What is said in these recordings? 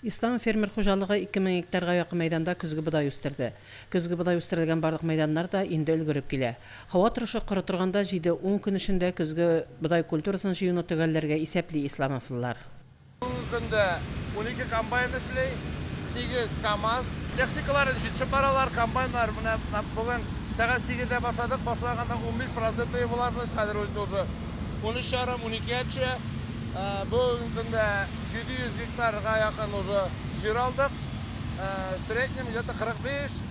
Ислам фермер хуҗалыгы 2000 гектарга якын мәйданда көзге бодай үстерде. Көзге бодай үстерелгән барлык мәйданнар да инде өлгереп килә. Һава торышы коры торганда 7-10 көн эчендә көзге бодай культурасын җыюны төгәлләргә исәпли исламовлар. Бүгінгі күнде 12 комбайн эшли, 8 КАМАЗ. Техникалар, чапаралар, комбайнлар менә бүген сәгать 8-дә башладык. Башлаганда 15% буларны, хәзер уже 13,5-12-чә. Бүгінгі күнде 700 гектарға якын уже жер алдык. В среднем где-то 45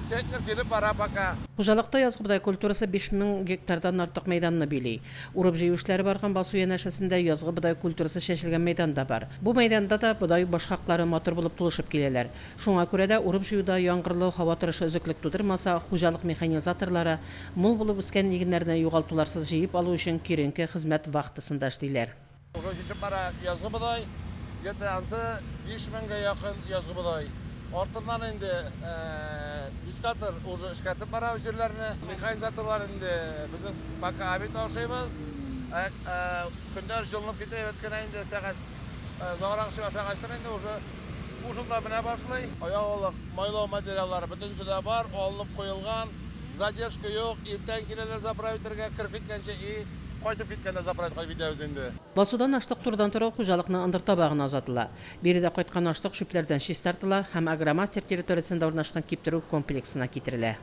центнер килеп бара пока. Хуҗалыкта язгы бодай культурасы 5000 гектардан артык мәйданны били. Урып җыю эшләре барган Басу янәшәсендә язгы бодай культурасы чәчелгән мәйдан да бар. Бу мәйданда да бодай башкаклары матур булып тулышып киләләр. Шуңа күрә дә урып җыюда яңгырлы һава торышы өзеклек тудырмаса, хуҗалык механизаторлары мул булып үскән игеннәрне югалтуларсыз җыеп алу өчен киренке хезмәт вакытысында эшлиләр. Уже чечеп бара язгы бодай, где-то ансы 5000-гә якын язгы бодай. Артыннан инде дискатор уже эшкәртеп бара җирләрне, механизаторлар инде безнең пока абит ашыйбыз. Көндәр җылынып китә беткән инде сәгать зарак шагачтан инде уже ушында менә башлый. Аягылык майлау материаллары бөтен сүдә бар, алынып куелган. Задержка юк, иртән киләләр заправитергә киреп киткәнче и кайтып киткәндә заправитка битәбез инде. Басудан ашлык турдан тора хуҗалыкны ындыр табагына озатыла. Биредә кайткан ашлык шүпләрдән чистартыла һәм агромастер территориясендә урнашкан киптерү комплексына китерелә.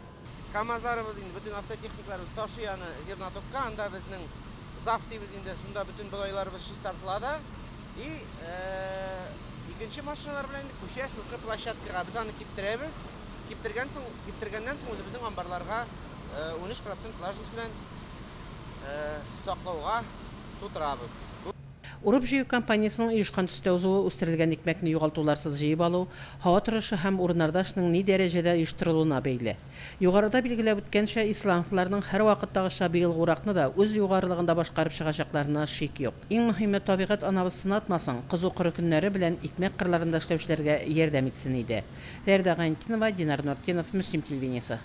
КАМАЗларыбыз инде бөтен автотехникларыбыз ташыяны зернотокка, анда безнең зафтибез инде шунда бөтен бодайларыбыз чистартыла да. И икенче машиналар белән күчә шушы площадкага без аны киптерәбез. Киптергәннән соң үзебезнең амбарларга 13% влажность белән саклауга тутырабыз. Урып җыю компаниясының оешкан төстә узуы үстерелгән икмәкне югалтуларсыз җыеп алу, һава торышы һәм урыннарда эшнең ни дәрәҗәдә оештырылуына бәйле. Югарыда билгеләп үткәнчә, исламларның һәр вакыттагыча быелгы уракны да үз югарылыгында башкарып чыгачакларына шик юк. Иң мөһиме, табигать анабыз сынатмасын, кызу коры көннәре белән икмәк кырларында эшләүчеләргә ярдәм итсен иде. Фәрдә Гайнтинова, Динар Нуркинов, Мөслим телевидениесе.